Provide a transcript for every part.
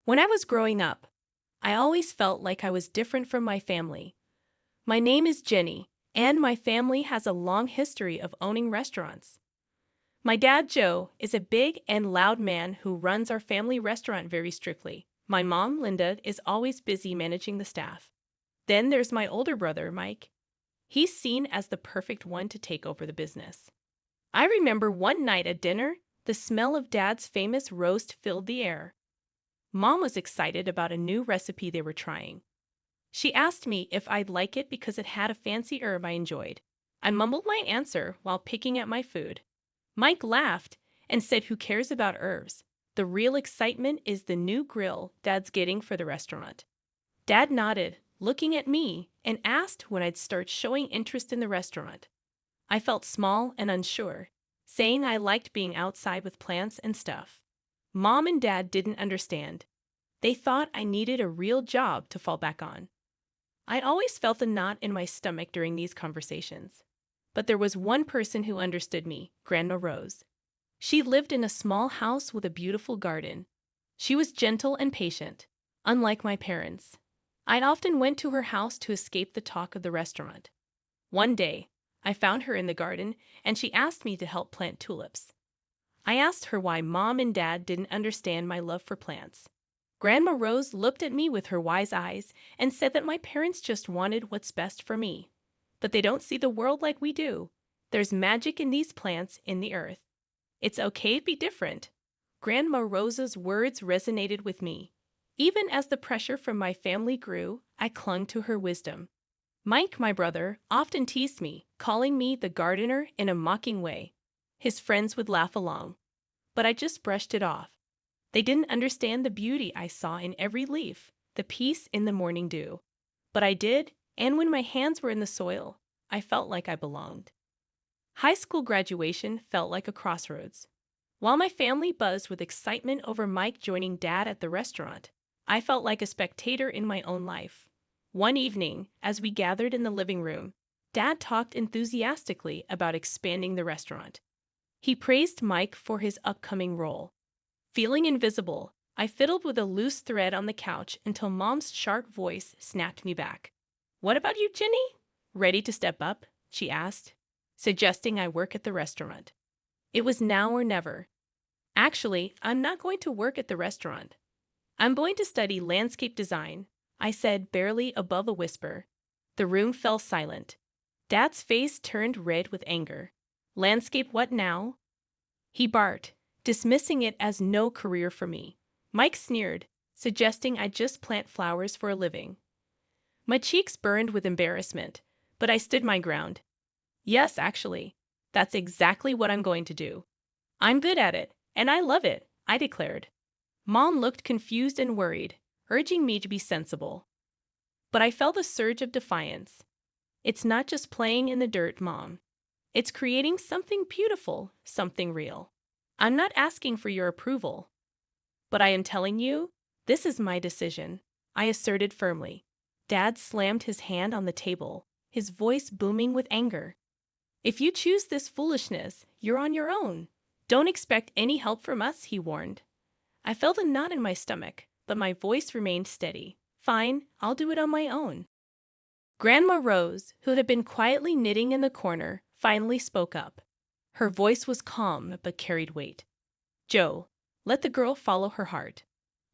When I was growing up, I always felt like I was different from my family. My name is Jenny, and my family has a long history of owning restaurants. My dad, Joe, is a big and loud man who runs our family restaurant very strictly. My mom, Linda, is always busy managing the staff. Then there's my older brother, Mike. He's seen as the perfect one to take over the business. I remember one night at dinner, the smell of Dad's famous roast filled the air. Mom was excited about a new recipe they were trying. She asked me if I'd like it because it had a fancy herb I enjoyed. I mumbled my answer while picking at my food. Mike laughed and said, "Who cares about herbs? The real excitement is the new grill Dad's getting for the restaurant." Dad nodded, looking at me, and asked when I'd start showing interest in the restaurant. I felt small and unsure, saying I liked being outside with plants and stuff. Mom and Dad didn't understand. They thought I needed a real job to fall back on. I'd always felt a knot in my stomach during these conversations. But there was one person who understood me, Grandma Rose. She lived in a small house with a beautiful garden. She was gentle and patient, unlike my parents. I often went to her house to escape the talk of the restaurant. One day, I found her in the garden, and she asked me to help plant tulips. I asked her why Mom and Dad didn't understand my love for plants. Grandma Rose looked at me with her wise eyes and said that my parents just wanted what's best for me. But they don't see the world like we do. There's magic in these plants in the earth. It's okay to be different. Grandma Rose's words resonated with me. Even as the pressure from my family grew, I clung to her wisdom. Mike, my brother, often teased me, calling me the gardener in a mocking way. His friends would laugh along, but I just brushed it off. They didn't understand the beauty I saw in every leaf, the peace in the morning dew. But I did, and when my hands were in the soil, I felt like I belonged. High school graduation felt like a crossroads. While my family buzzed with excitement over Mike joining Dad at the restaurant, I felt like a spectator in my own life. One evening, as we gathered in the living room, Dad talked enthusiastically about expanding the restaurant. He praised Mike for his upcoming role. Feeling invisible, I fiddled with a loose thread on the couch until Mom's sharp voice snapped me back. "What about you, Jenny? Ready to step up?" she asked, suggesting I work at the restaurant. It was now or never. "Actually, I'm not going to work at the restaurant. I'm going to study landscape design," I said, barely above a whisper. The room fell silent. Dad's face turned red with anger. "Landscape what now?" he barked, dismissing it as no career for me. Mike sneered, suggesting I just plant flowers for a living. My cheeks burned with embarrassment, but I stood my ground. "Yes, actually, that's exactly what I'm going to do. I'm good at it, and I love it," I declared. Mom looked confused and worried, urging me to be sensible. But I felt a surge of defiance. "It's not just playing in the dirt, Mom. It's creating something beautiful, something real. I'm not asking for your approval. But I am telling you, this is my decision," I asserted firmly. Dad slammed his hand on the table, his voice booming with anger. "If you choose this foolishness, you're on your own. Don't expect any help from us," he warned. I felt a knot in my stomach, but my voice remained steady. "Fine, I'll do it on my own." Grandma Rose, who had been quietly knitting in the corner, finally spoke up. Her voice was calm but carried weight. "Joe, let the girl follow her heart.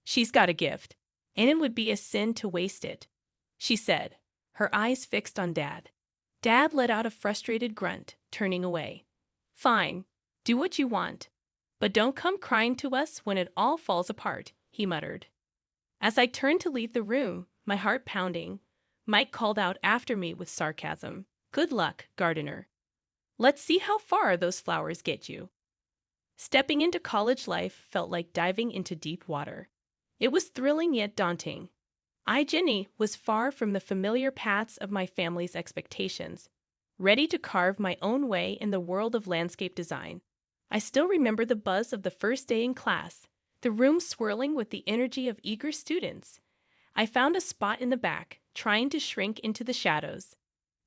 She's got a gift, and it would be a sin to waste it," she said, her eyes fixed on Dad. Dad let out a frustrated grunt, turning away. "Fine, do what you want. But don't come crying to us when it all falls apart," he muttered. As I turned to leave the room, my heart pounding, Mike called out after me with sarcasm, "Good luck, gardener. Let's see how far those flowers get you." Stepping into college life felt like diving into deep water. It was thrilling yet daunting. I, Jenny, was far from the familiar paths of my family's expectations, ready to carve my own way in the world of landscape design. I still remember the buzz of the first day in class, the room swirling with the energy of eager students. I found a spot in the back, trying to shrink into the shadows.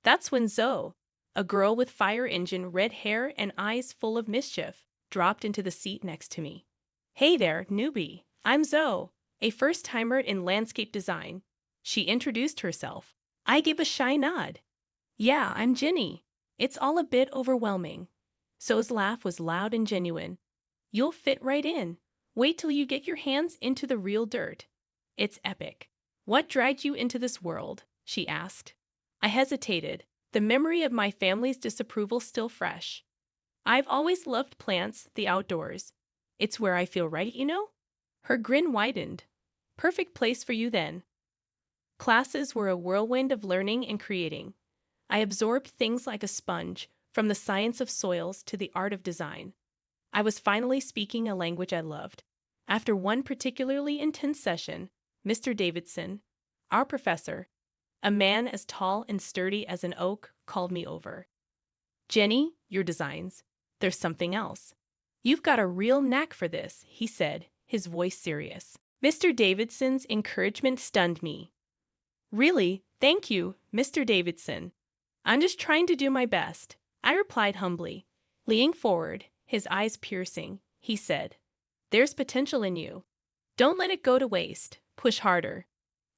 That's when Zoe, a girl with fire engine red hair and eyes full of mischief, dropped into the seat next to me. "Hey there, newbie. I'm Zoe. a first-timer in landscape design. She introduced herself. I gave a shy nod. Yeah, I'm Ginny. It's all a bit overwhelming. So's laugh was loud and genuine. You'll fit right in. Wait till you get your hands into the real dirt. It's epic. What dragged you into this world? She asked. I hesitated, the memory of my family's disapproval still fresh. I've always loved plants, the outdoors. It's where I feel right, you know? Her grin widened. Perfect place for you then. Classes were a whirlwind of learning and creating. I absorbed things like a sponge, from the science of soils to the art of design. I was finally speaking a language I loved. After one particularly intense session, Mr. Davidson, our professor, a man as tall and sturdy as an oak, called me over. Jenny, your designs. There's something else. You've got a real knack for this, he said, his voice serious. Mr. Davidson's encouragement stunned me. Really, thank you, Mr. Davidson. I'm just trying to do my best, I replied humbly. Leaning forward, his eyes piercing, he said, there's potential in you. Don't let it go to waste. Push harder.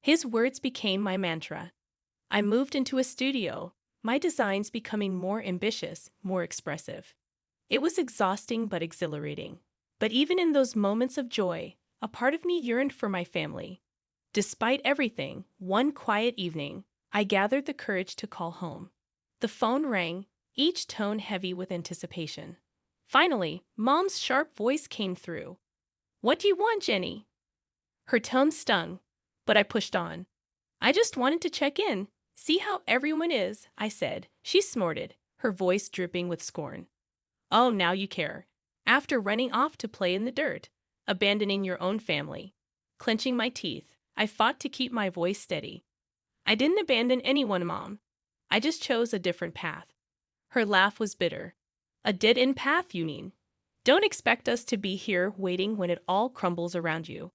His words became my mantra. I moved into a studio, my designs becoming more ambitious, more expressive. It was exhausting but exhilarating. But even in those moments of joy, a part of me yearned for my family. Despite everything, one quiet evening, I gathered the courage to call home. The phone rang, each tone heavy with anticipation. Finally, Mom's sharp voice came through. What do you want, Jenny? Her tone stung, but I pushed on. I just wanted to check in, see how everyone is, I said. She snorted, her voice dripping with scorn. Oh, now you care. After running off to play in the dirt, abandoning your own family. Clenching my teeth, I fought to keep my voice steady. I didn't abandon anyone, Mom. I just chose a different path. Her laugh was bitter. A dead-end path, you mean? Don't expect us to be here waiting when it all crumbles around you.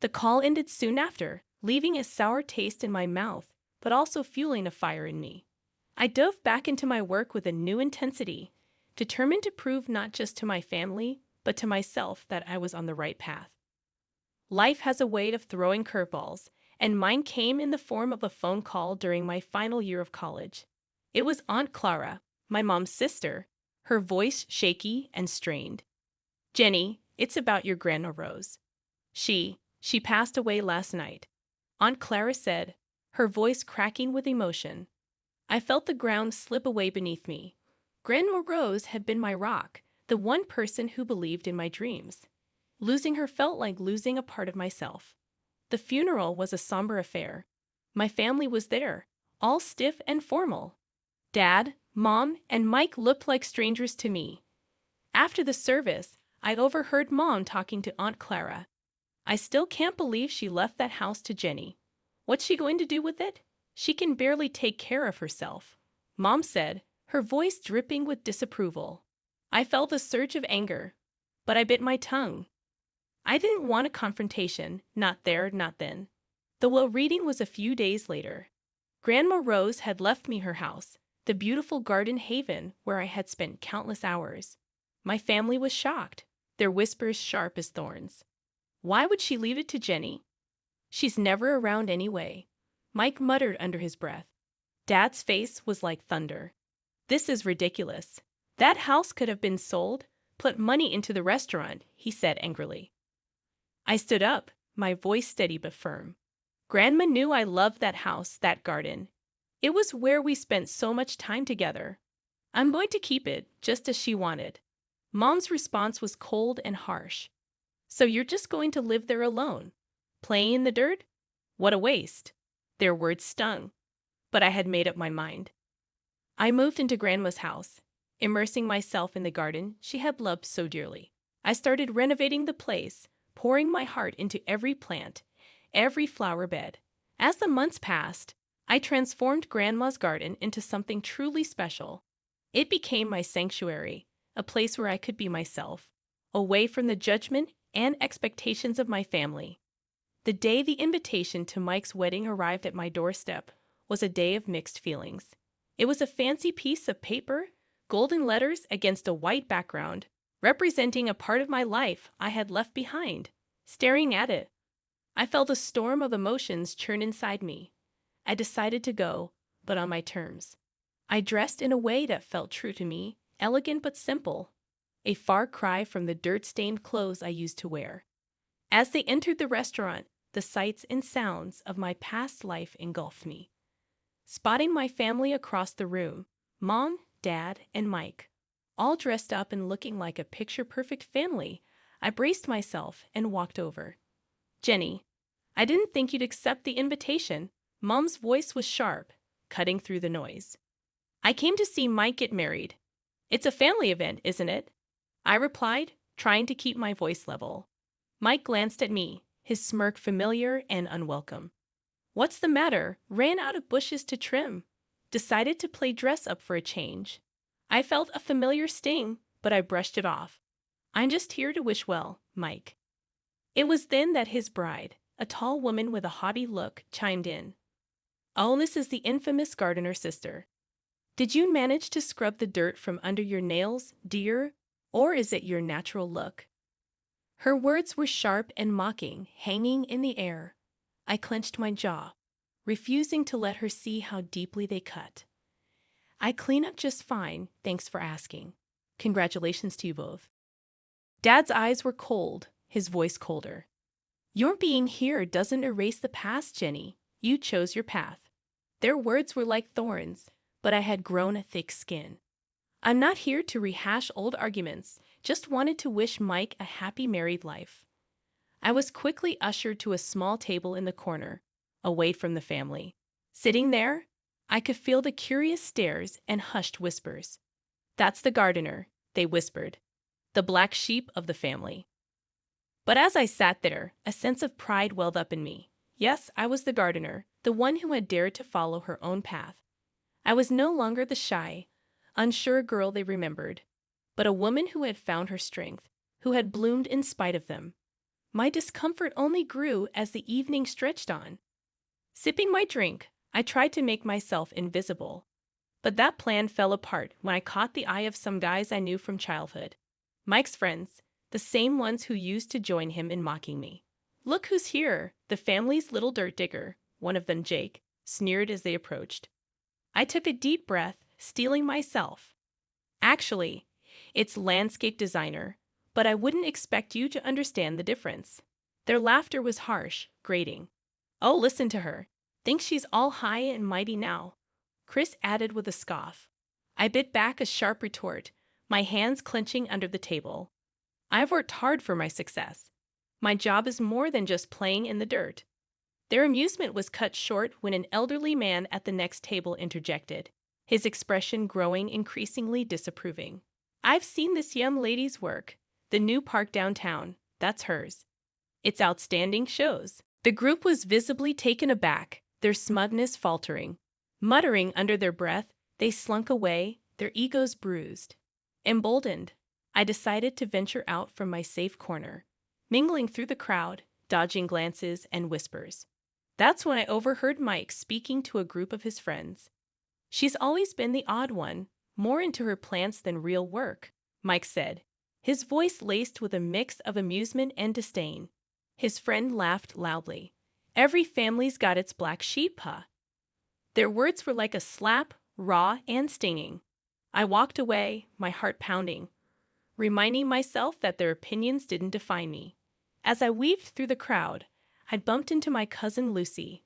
The call ended soon after, leaving a sour taste in my mouth, but also fueling a fire in me. I dove back into my work with a new intensity, determined to prove not just to my family, but to myself that I was on the right path. Life has a way of throwing curveballs, and mine came in the form of a phone call during my final year of college. It was Aunt Clara, my mom's sister, her voice shaky and strained. Jenny, it's about your Grandma Rose. She passed away last night, Aunt Clara said, her voice cracking with emotion. I felt the ground slip away beneath me. Grandma Rose had been my rock, the one person who believed in my dreams. Losing her felt like losing a part of myself. The funeral was a somber affair. My family was there, all stiff and formal. Dad, Mom, and Mike looked like strangers to me. After the service, I overheard Mom talking to Aunt Clara. I still can't believe she left that house to Jenny. What's she going to do with it? She can barely take care of herself, Mom said, her voice dripping with disapproval. I felt a surge of anger, but I bit my tongue. I didn't want a confrontation, not there, not then. The will reading was a few days later. Grandma Rose had left me her house, the beautiful garden haven where I had spent countless hours. My family was shocked, their whispers sharp as thorns. Why would she leave it to Jenny? She's never around anyway, Mike muttered under his breath. Dad's face was like thunder. This is ridiculous. That house could have been sold, put money into the restaurant, he said angrily. I stood up, my voice steady but firm. Grandma knew I loved that house, that garden. It was where we spent so much time together. I'm going to keep it, just as she wanted. Mom's response was cold and harsh. So you're just going to live there alone? Playing in the dirt? What a waste. Their words stung. But I had made up my mind. I moved into Grandma's house, immersing myself in the garden she had loved so dearly. I started renovating the place, pouring my heart into every plant, every flower bed. As the months passed, I transformed Grandma's garden into something truly special. It became my sanctuary, a place where I could be myself, away from the judgment and expectations of my family. The day the invitation to Mike's wedding arrived at my doorstep was a day of mixed feelings. It was a fancy piece of paper, golden letters against a white background, representing a part of my life I had left behind. Staring at it, I felt a storm of emotions churn inside me. I decided to go, but on my terms. I dressed in a way that felt true to me, elegant but simple, a far cry from the dirt-stained clothes I used to wear. As they entered the restaurant, the sights and sounds of my past life engulfed me. Spotting my family across the room, Mom, Dad, and Mike, all dressed up and looking like a picture-perfect family, I braced myself and walked over. Jenny, I didn't think you'd accept the invitation. Mom's voice was sharp, cutting through the noise. I came to see Mike get married. It's a family event, isn't it? I replied, trying to keep my voice level. Mike glanced at me, his smirk familiar and unwelcome. What's the matter? Ran out of bushes to trim. Decided to play dress up for a change. I felt a familiar sting, but I brushed it off. I'm just here to wish well, Mike. It was then that his bride, a tall woman with a haughty look, chimed in. Oh, this is the infamous gardener sister. Did you manage to scrub the dirt from under your nails, dear, or is it your natural look? Her words were sharp and mocking, hanging in the air. I clenched my jaw, refusing to let her see how deeply they cut. I clean up just fine, thanks for asking. Congratulations to you both. Dad's eyes were cold, his voice colder. Your being here doesn't erase the past, Jenny. You chose your path. Their words were like thorns, but I had grown a thick skin. I'm not here to rehash old arguments, just wanted to wish Mike a happy married life. I was quickly ushered to a small table in the corner, away from the family. Sitting there, I could feel the curious stares and hushed whispers. That's the gardener, they whispered, the black sheep of the family. But as I sat there, a sense of pride welled up in me. Yes, I was the gardener, the one who had dared to follow her own path. I was no longer the shy, unsure girl they remembered, but a woman who had found her strength, who had bloomed in spite of them. My discomfort only grew as the evening stretched on. Sipping my drink, I tried to make myself invisible. But that plan fell apart when I caught the eye of some guys I knew from childhood. Mike's friends, the same ones who used to join him in mocking me. Look who's here, the family's little dirt digger, one of them, Jake, sneered as they approached. I took a deep breath, steeling myself. Actually, it's landscape designer, but I wouldn't expect you to understand the difference. Their laughter was harsh, grating. Oh, listen to her. Thinks she's all high and mighty now, Chris added with a scoff. I bit back a sharp retort, my hands clenching under the table. I've worked hard for my success. My job is more than just playing in the dirt. Their amusement was cut short when an elderly man at the next table interjected, his expression growing increasingly disapproving. I've seen this young lady's work. The new park downtown, that's hers. It's outstanding, shows. The group was visibly taken aback, their smugness faltering. Muttering under their breath, they slunk away, their egos bruised. Emboldened, I decided to venture out from my safe corner, mingling through the crowd, dodging glances and whispers. That's when I overheard Mike speaking to a group of his friends. She's always been the odd one, more into her plants than real work, Mike said, his voice laced with a mix of amusement and disdain. His friend laughed loudly. Every family's got its black sheep, huh? Their words were like a slap, raw and stinging. I walked away, my heart pounding, reminding myself that their opinions didn't define me. As I weaved through the crowd, I'd bumped into my cousin Lucy,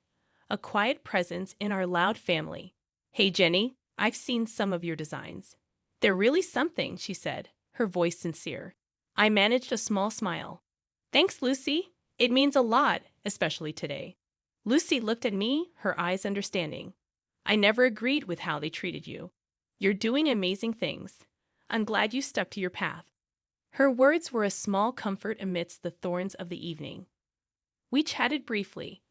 a quiet presence in our loud family. Hey, Jenny, I've seen some of your designs. They're really something, she said, her voice sincere. I managed a small smile. Thanks, Lucy. It means a lot, especially today. Lucy looked at me, her eyes understanding. I never agreed with how they treated you. You're doing amazing things. I'm glad you stuck to your path. Her words were a small comfort amidst the thorns of the evening. We chatted briefly,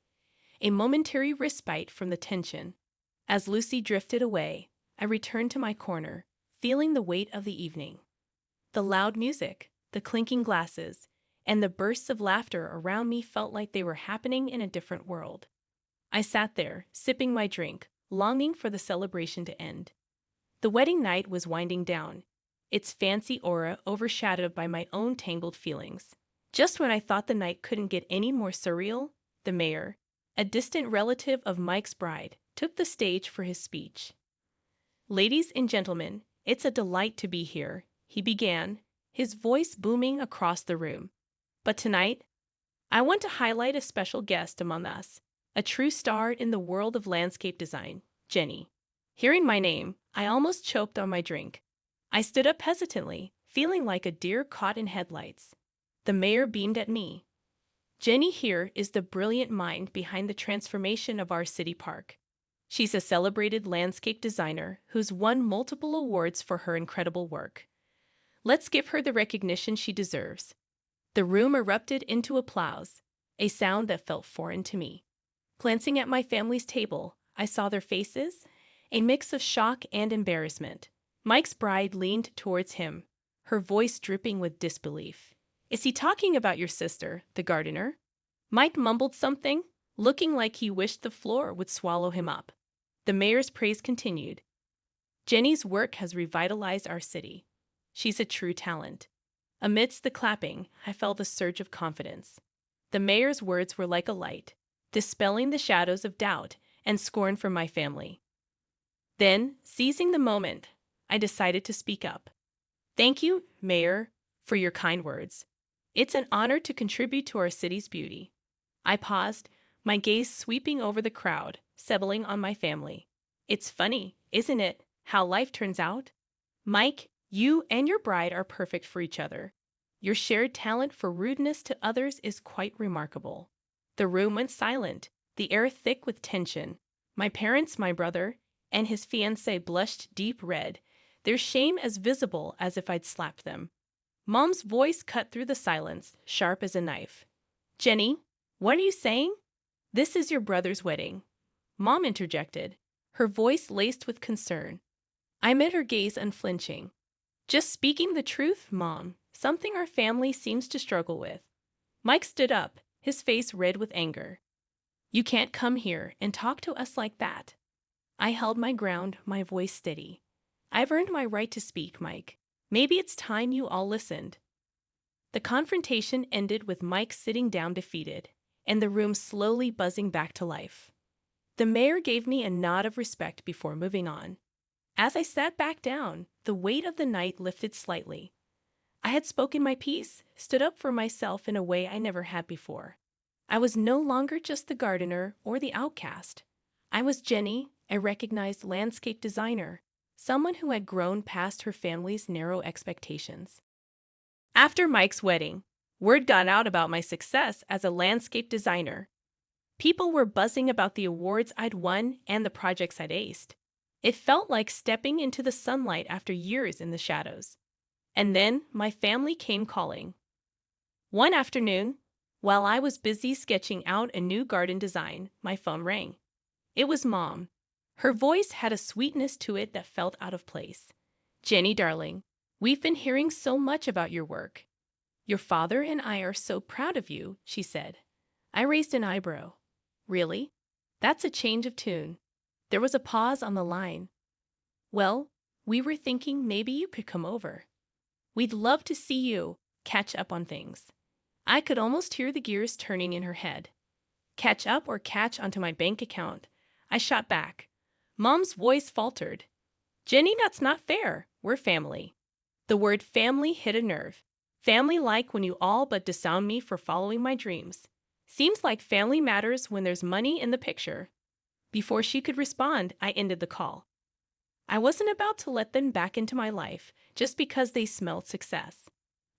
a momentary respite from the tension. As Lucy drifted away, I returned to my corner, feeling the weight of the evening. The loud music, the clinking glasses, and the bursts of laughter around me felt like they were happening in a different world. I sat there, sipping my drink, longing for the celebration to end. The wedding night was winding down, its fancy aura overshadowed by my own tangled feelings. Just when I thought the night couldn't get any more surreal, the mayor, a distant relative of Mike's bride, took the stage for his speech. "Ladies and gentlemen, it's a delight to be here," he began, his voice booming across the room. "But tonight, I want to highlight a special guest among us, a true star in the world of landscape design, Jenny." Hearing my name, I almost choked on my drink. I stood up hesitantly, feeling like a deer caught in headlights. The mayor beamed at me. "Jenny here is the brilliant mind behind the transformation of our city park. She's a celebrated landscape designer who's won multiple awards for her incredible work. Let's give her the recognition she deserves." The room erupted into applause, a sound that felt foreign to me. Glancing at my family's table, I saw their faces, a mix of shock and embarrassment. Mike's bride leaned towards him, her voice dripping with disbelief. "Is he talking about your sister, the gardener?" Mike mumbled something, looking like he wished the floor would swallow him up. The mayor's praise continued. "Jenny's work has revitalized our city. She's a true talent." Amidst the clapping, I felt a surge of confidence. The mayor's words were like a light, dispelling the shadows of doubt and scorn from my family. Then, seizing the moment, I decided to speak up. "Thank you, Mayor, for your kind words. It's an honor to contribute to our city's beauty." I paused, my gaze sweeping over the crowd, settling on my family. "It's funny, isn't it, how life turns out? Mike, you and your bride are perfect for each other. Your shared talent for rudeness to others is quite remarkable." The room went silent, the air thick with tension. My parents, my brother, and his fiancée blushed deep red, their shame as visible as if I'd slapped them. Mom's voice cut through the silence, sharp as a knife. "Jenny, what are you saying?" "This is your brother's wedding," Mom interjected, her voice laced with concern. I met her gaze unflinching. "Just speaking the truth, Mom, something our family seems to struggle with." Mike stood up, his face red with anger. "You can't come here and talk to us like that." I held my ground, my voice steady. "I've earned my right to speak, Mike. Maybe it's time you all listened." The confrontation ended with Mike sitting down defeated, and the room slowly buzzing back to life. The mayor gave me a nod of respect before moving on. As I sat back down, the weight of the night lifted slightly. I had spoken my piece, stood up for myself in a way I never had before. I was no longer just the gardener or the outcast. I was Jenny, a recognized landscape designer, someone who had grown past her family's narrow expectations. After Mike's wedding, word got out about my success as a landscape designer. People were buzzing about the awards I'd won and the projects I'd aced. It felt like stepping into the sunlight after years in the shadows. And then my family came calling. One afternoon, while I was busy sketching out a new garden design, my phone rang. It was Mom. Her voice had a sweetness to it that felt out of place. "Jenny, darling, we've been hearing so much about your work. Your father and I are so proud of you," she said. I raised an eyebrow. "Really? That's a change of tune." There was a pause on the line. "Well, we were thinking maybe you could come over. We'd love to see you, catch up on things." I could almost hear the gears turning in her head. "Catch up or catch onto my bank account?" I shot back. Mom's voice faltered. "Jenny, that's not fair. We're family." The word family hit a nerve. Family like when you all but disown me for following my dreams. Seems like family matters when there's money in the picture. Before she could respond, I ended the call. I wasn't about to let them back into my life just because they smelled success.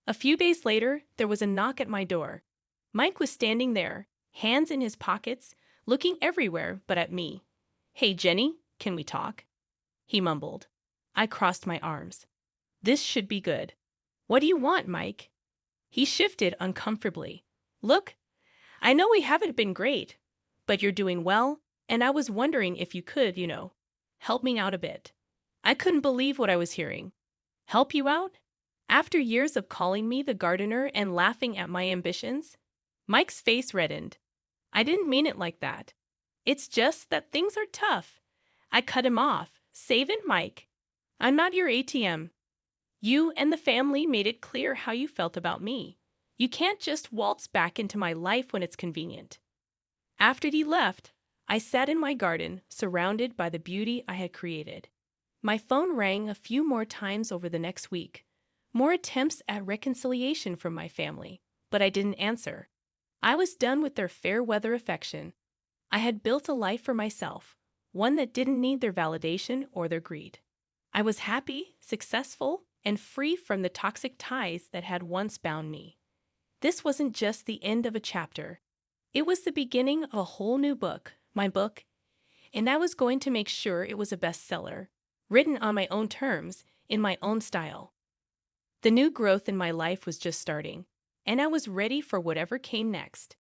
A few days later, there was a knock at my door. Mike was standing there, hands in his pockets, looking everywhere but at me. "Hey, Jenny, can we talk?" he mumbled. I crossed my arms. This should be good. "What do you want, Mike?" He shifted uncomfortably. "Look, I know we haven't been great, but you're doing well, and I was wondering if you could, help me out a bit." I couldn't believe what I was hearing. Help you out? After years of calling me the gardener and laughing at my ambitions? Mike's face reddened. "I didn't mean it like that. It's just that things are tough." I cut him off. "Save it, Mike. I'm not your ATM. You and the family made it clear how you felt about me. You can't just waltz back into my life when it's convenient." After he left, I sat in my garden, surrounded by the beauty I had created. My phone rang a few more times over the next week, more attempts at reconciliation from my family, but I didn't answer. I was done with their fair weather affection. I had built a life for myself, one that didn't need their validation or their greed. I was happy, successful, and free from the toxic ties that had once bound me. This wasn't just the end of a chapter. It was the beginning of a whole new book, my book, and I was going to make sure it was a bestseller, written on my own terms, in my own style. The new growth in my life was just starting, and I was ready for whatever came next.